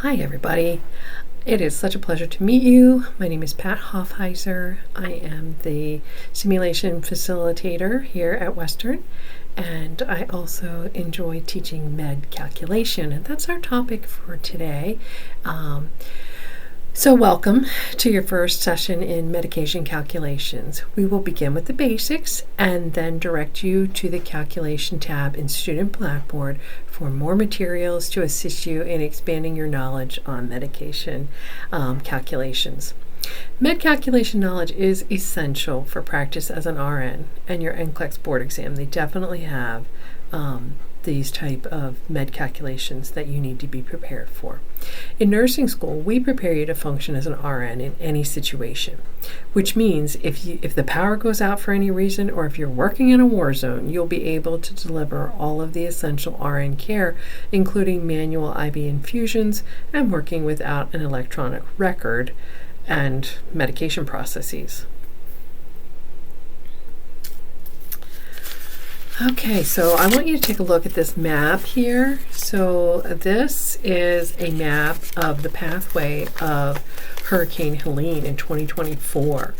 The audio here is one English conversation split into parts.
Hi everybody. It is such a pleasure to meet you. My name is Pat Hoffheiser. I am the simulation facilitator here at Western, and I also enjoy teaching med calculation, and that's our topic for today. So welcome to your first session in medication calculations. We will begin with the basics and then direct you to the calculation tab in Student Blackboard for more materials to assist you in expanding your knowledge on medication calculations. Med calculation knowledge is essential for practice as an RN and your NCLEX board exam. They definitely have these type of med calculations that you need to be prepared for. In nursing school, we prepare you to function as an RN in any situation, which means if the power goes out for any reason or if you're working in a war zone, you'll be able to deliver all of the essential RN care, including manual IV infusions and working without an electronic record and medication processes. Okay, so I want you to take a look at this map here. So this is a map of the pathway of Hurricane Helene in 2024.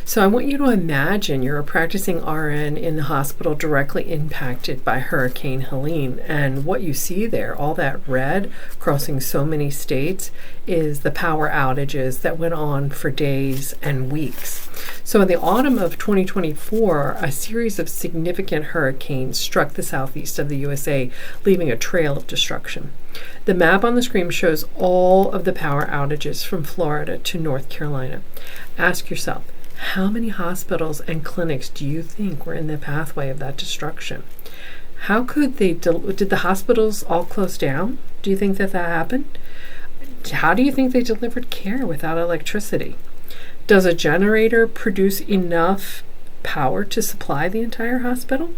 So I want you to imagine you're a practicing RN in the hospital directly impacted by Hurricane Helene, and what you see there, all that red crossing so many states, is the power outages that went on for days and weeks. So in the autumn of 2024, a series of significant hurricanes struck the southeast of the USA, leaving a trail of destruction. The map on the screen shows all of the power outages from Florida to North Carolina. Ask yourself, how many hospitals and clinics do you think were in the pathway of that destruction? How could they, did the hospitals all close down? Do you think that happened? How do you think they delivered care without electricity? Does a generator produce enough power to supply the entire hospital?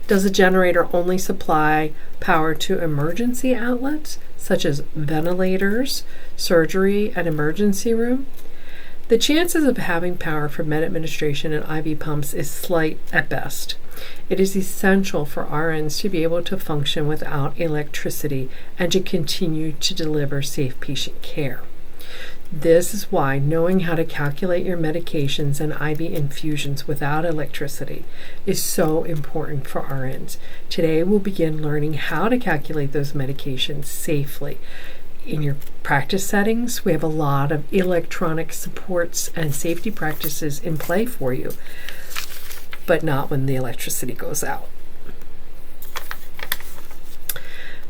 Does a generator only supply power to emergency outlets, such as ventilators, surgery, and emergency room? The chances of having power for med administration and IV pumps is slight at best. It is essential for RNs to be able to function without electricity and to continue to deliver safe patient care. This is why knowing how to calculate your medications and IV infusions without electricity is so important for RNs. Today we'll begin learning how to calculate those medications safely. In your practice settings, we have a lot of electronic supports and safety practices in play for you, but not when the electricity goes out.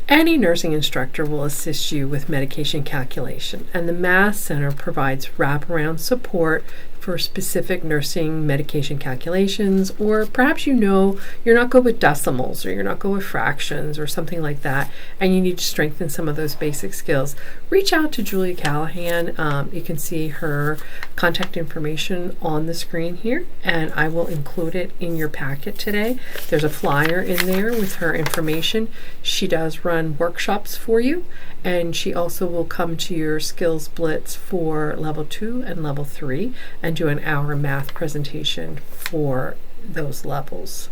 Any nursing instructor will assist you with medication calculation, and the Math Center provides wraparound support for specific nursing medication calculations, or perhaps you're not good with decimals, or you're not good with fractions, or something like that, and you need to strengthen some of those basic skills. Reach out to Julia Callahan. You can see her contact information on the screen here, and I will include it in your packet today. There's a flyer in there with her information. She does run workshops for you, and she also will come to your skills blitz for level 2 and level 3 and do an hour math presentation for those levels.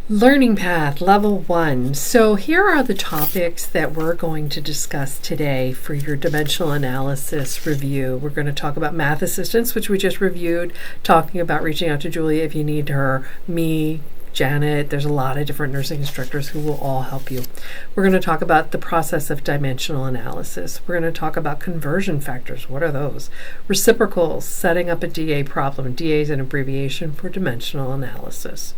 Learning Path, Level 1. So here are the topics that we're going to discuss today for your dimensional analysis review. We're going to talk about math assistance, which we just reviewed, talking about reaching out to Julia if you need her, me, Janet. There's a lot of different nursing instructors who will all help you. We're going to talk about the process of dimensional analysis. We're going to talk about conversion factors. What are those? Reciprocals, setting up a DA problem. DA is an abbreviation for dimensional analysis.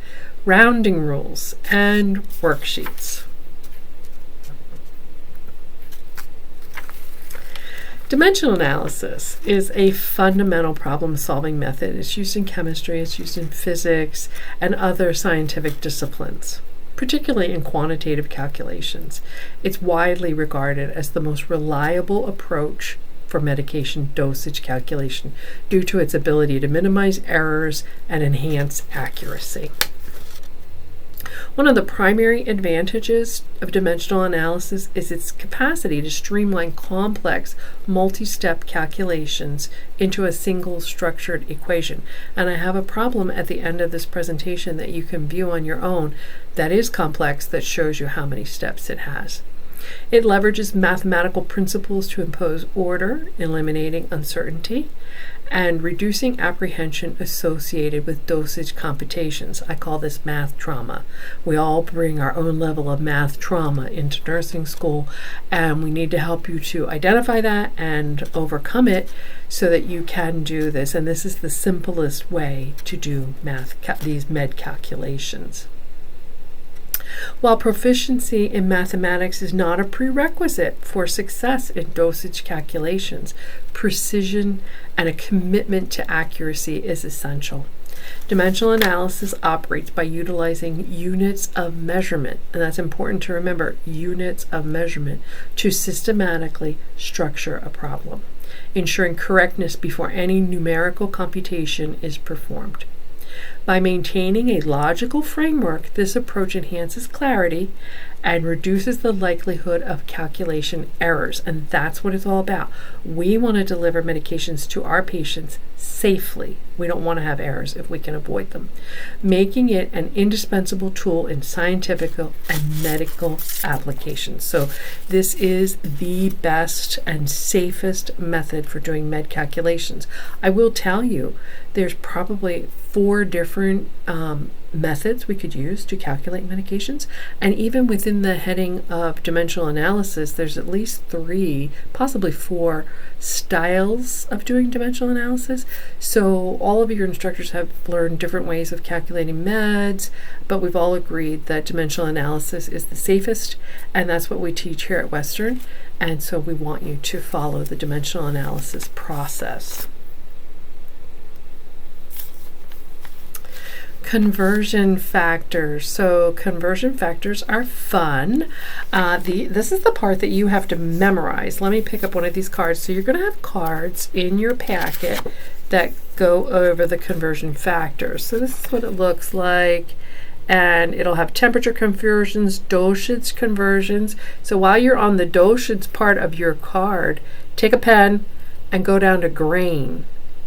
Rounding rules and worksheets. Dimensional analysis is a fundamental problem-solving method. It's used in chemistry, it's used in physics, and other scientific disciplines, particularly in quantitative calculations. It's widely regarded as the most reliable approach for medication dosage calculation due to its ability to minimize errors and enhance accuracy. One of the primary advantages of dimensional analysis is its capacity to streamline complex, multi-step calculations into a single structured equation. And I have a problem at the end of this presentation that you can view on your own that is complex, that shows you how many steps it has. It leverages mathematical principles to impose order, eliminating uncertainty, and reducing apprehension associated with dosage computations. I call this math trauma. We all bring our own level of math trauma into nursing school, and we need to help you to identify that and overcome it so that you can do this. And this is the simplest way to do these med calculations. While proficiency in mathematics is not a prerequisite for success in dosage calculations, precision and a commitment to accuracy is essential. Dimensional analysis operates by utilizing units of measurement, and that's important to remember, units of measurement, to systematically structure a problem, ensuring correctness before any numerical computation is performed. By maintaining a logical framework, this approach enhances clarity and reduces the likelihood of calculation errors. And that's what it's all about. We want to deliver medications to our patients safely. We don't want to have errors if we can avoid them, making it an indispensable tool in scientific and medical applications. So this is the best and safest method for doing med calculations. I will tell you, there's probably 4 different methods we could use to calculate medications, and even within the heading of dimensional analysis, there's at least 3, possibly 4 styles of doing dimensional analysis. So all of your instructors have learned different ways of calculating meds, but we've all agreed that dimensional analysis is the safest, and that's what we teach here at Western, and so we want you to follow the dimensional analysis process. Conversion factors. So conversion factors are fun. This is the part that you have to memorize. Let me pick up one of these cards. So you're going to have cards in your packet that go over the conversion factors. So this is what it looks like. And it'll have temperature conversions, dosage conversions. So while you're on the dosage part of your card, take a pen and go down to grain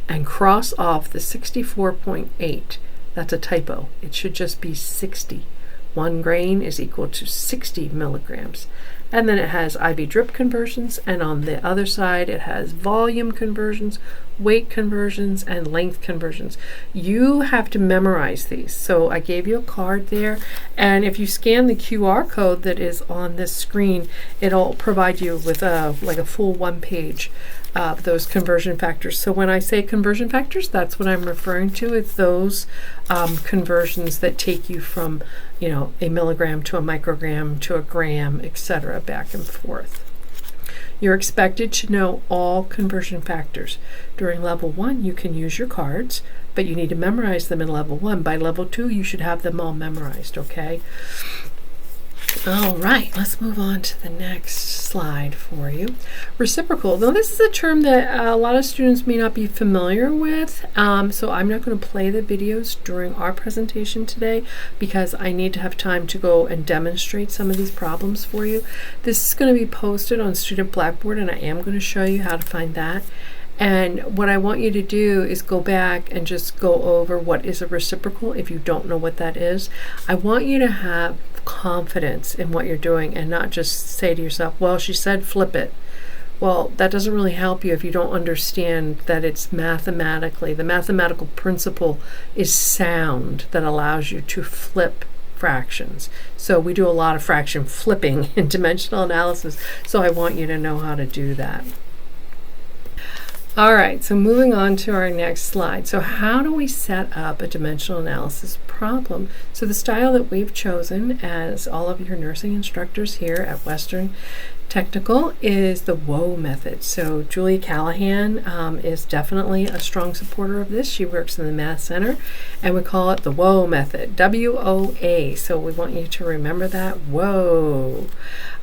and cross off the 64.8. That's a typo. It should just be 60. 1 grain is equal to 60 milligrams. And then it has IV drip conversions, and on the other side it has volume conversions, weight conversions, and length conversions. You have to memorize these. So I gave you a card there, and if you scan the QR code that is on this screen, it'll provide you with a full 1 page of those conversion factors. So when I say conversion factors, that's what I'm referring to. It's those conversions that take you from, a milligram to a microgram to a gram, etc., back and forth. You're expected to know all conversion factors. During level 1, you can use your cards, but you need to memorize them in level 1. By level 2, you should have them all memorized, okay? All right, let's move on to the next slide for you. Reciprocal. Now, this is a term that a lot of students may not be familiar with, so I'm not going to play the videos during our presentation today because I need to have time to go and demonstrate some of these problems for you. This is going to be posted on Student Blackboard, and I am going to show you how to find that. And what I want you to do is go back and just go over what is a reciprocal if you don't know what that is. I want you to have confidence in what you're doing and not just say to yourself, well, she said flip it. Well, that doesn't really help you if you don't understand that it's mathematically, the mathematical principle is sound that allows you to flip fractions. So we do a lot of fraction flipping in dimensional analysis, so I want you to know how to do that. All right, so moving on to our next slide. So how do we set up a dimensional analysis problem? So the style that we've chosen as all of your nursing instructors here at Western Technical is the WOA method. So Julie Callahan is definitely a strong supporter of this. She works in the Math Center, and we call it the WOA method, W-O-A. So we want you to remember that. Whoa.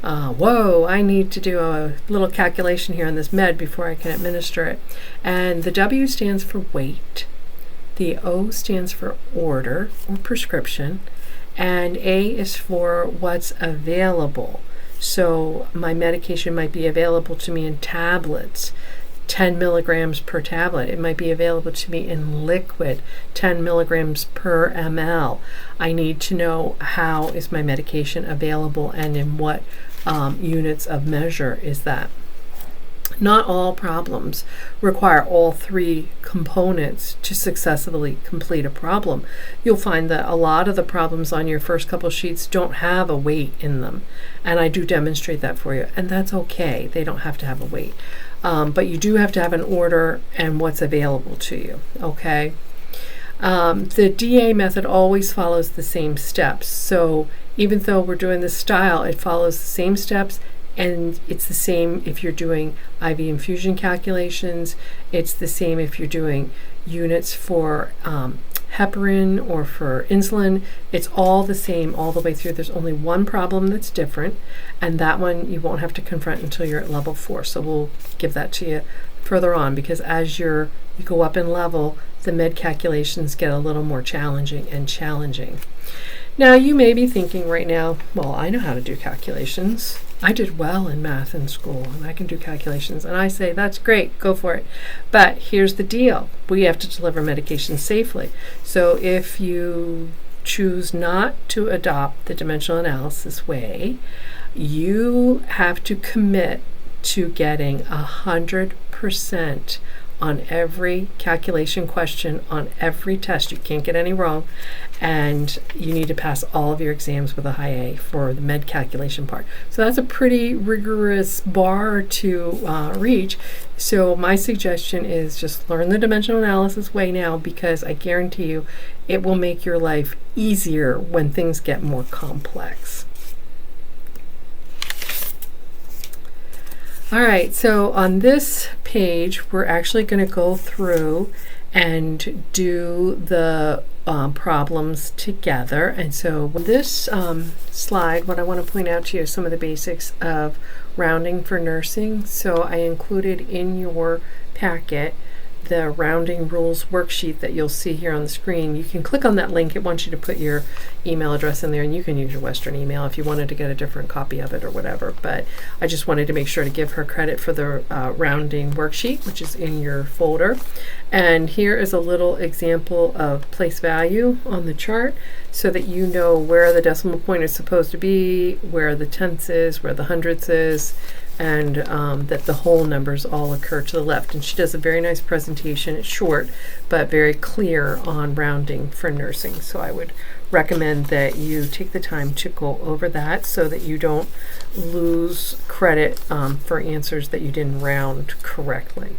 Whoa, I need to do a little calculation here on this med before I can administer it. And the W stands for weight. The O stands for order or prescription. and A is for what's available. So my medication might be available to me in tablets, 10 milligrams per tablet. It might be available to me in liquid, 10 milligrams per ml. I need to know how is my medication available and in what units of measure is that. Not all problems require all three components to successfully complete a problem. You'll find that a lot of the problems on your first couple sheets don't have a weight in them, and I do demonstrate that for you, and that's okay. They don't have to have a weight, but you do have to have an order and what's available to you, okay? The DA method always follows the same steps, so even though we're doing this style, it follows the same steps. And it's the same if you're doing IV infusion calculations. It's the same if you're doing units for heparin or for insulin. It's all the same all the way through. There's only one problem that's different, and that one you won't have to confront until you're at level 4. So we'll give that to you further on, because as you go up in level, the med calculations get a little more challenging and challenging. Now you may be thinking right now, well, I know how to do calculations. I did well in math in school and I can do calculations. And I say, that's great, go for it. But here's the deal. We have to deliver medication safely. So if you choose not to adopt the dimensional analysis way, you have to commit to getting 100% on every calculation question, on every test. You can't get any wrong, and you need to pass all of your exams with a high A for the med calculation part. So that's a pretty rigorous bar to reach. So my suggestion is just learn the dimensional analysis way now, because I guarantee you it will make your life easier when things get more complex. All right, so on this page, we're actually going to go through and do the problems together. And so this slide, what I want to point out to you is some of the basics of rounding for nursing. So I included in your packet the rounding rules worksheet that you'll see here on the screen. You can click on that link. It wants you to put your email address in there, and you can use your Western email if you wanted to get a different copy of it or whatever. But I just wanted to make sure to give her credit for the rounding worksheet, which is in your folder. And here is a little example of place value on the chart, so that you know where the decimal point is supposed to be, where the tenths is, where the hundredths is, and that the whole numbers all occur to the left. And she does a very nice presentation. It's short, but very clear on rounding for nursing. So I would recommend that you take the time to go over that so that you don't lose credit for answers that you didn't round correctly.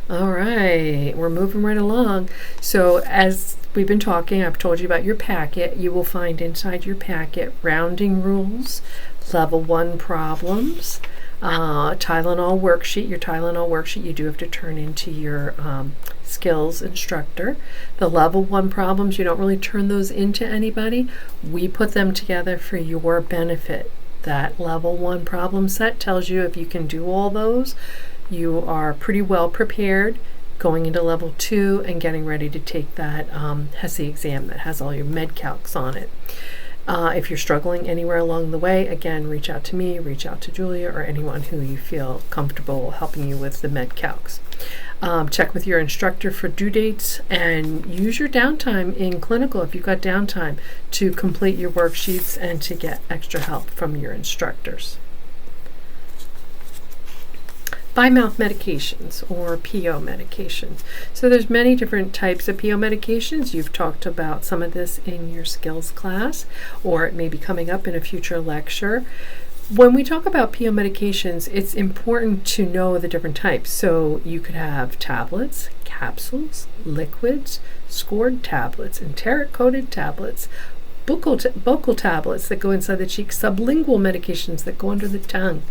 All right, we're moving right along. So as we've been talking, I've told you about your packet. You will find inside your packet rounding rules, level 1 problems, Tylenol worksheet. Your Tylenol worksheet you do have to turn into your skills instructor. The level 1 problems, you don't really turn those into anybody. We put them together for your benefit. That level 1 problem set tells you if you can do all those, you are pretty well prepared going into level 2 and getting ready to take that HESI exam that has all your med calcs on it. If you're struggling anywhere along the way, again, reach out to me, reach out to Julia, or anyone who you feel comfortable helping you with the med calcs. Check with your instructor for due dates, and use your downtime in clinical, if you've got downtime, to complete your worksheets and to get extra help from your instructors. By-mouth medications, or PO medications. So there's many different types of PO medications. You've talked about some of this in your skills class, or it may be coming up in a future lecture. When we talk about PO medications, it's important to know the different types. So you could have tablets, capsules, liquids, scored tablets, enteric-coated tablets, buccal tablets that go inside the cheek, sublingual medications that go under the tongue.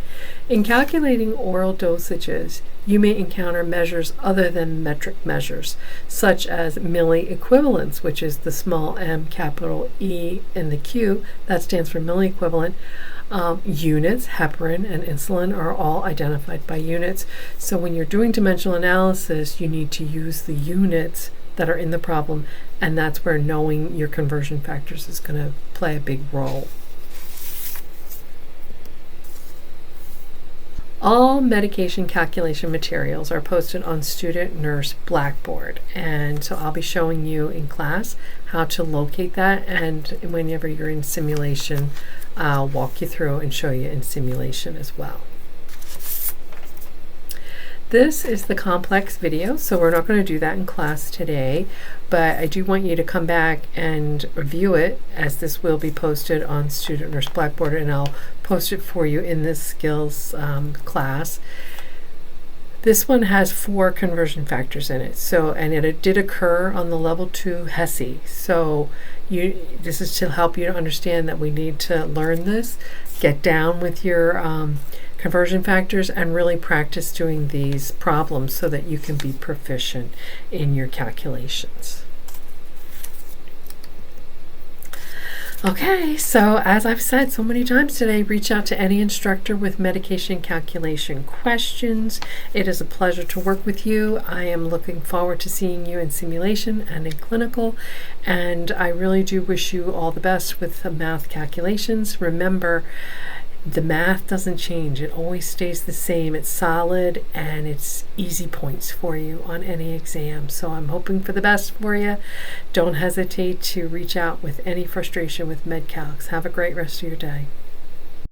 In calculating oral dosages, you may encounter measures other than metric measures, such as milliequivalents, which is the small m, capital E, and the Q. That stands for milliequivalent. Units, heparin and insulin, are all identified by units. So when you're doing dimensional analysis, you need to use the units that are in the problem, and that's where knowing your conversion factors is going to play a big role. All medication calculation materials are posted on Student Nurse Blackboard, and so I'll be showing you in class how to locate that, and whenever you're in simulation, I'll walk you through and show you in simulation as well. This is the complex video, so we're not going to do that in class today, but I do want you to come back and review it, as this will be posted on Student Nurse Blackboard, and I'll post it for you in this skills class. This one has 4 conversion factors in it, so, and it did occur on the level 2 HESI. So this is to help you to understand that we need to learn this, get down with your conversion factors, and really practice doing these problems so that you can be proficient in your calculations. Okay, so as I've said so many times today, reach out to any instructor with medication calculation questions. It is a pleasure to work with you. I am looking forward to seeing you in simulation and in clinical, and I really do wish you all the best with the math calculations. Remember, the math doesn't change. It always stays the same. It's solid, and it's easy points for you on any exam. So I'm hoping for the best for you. Don't hesitate to reach out with any frustration with MedCalcs. Have a great rest of your day.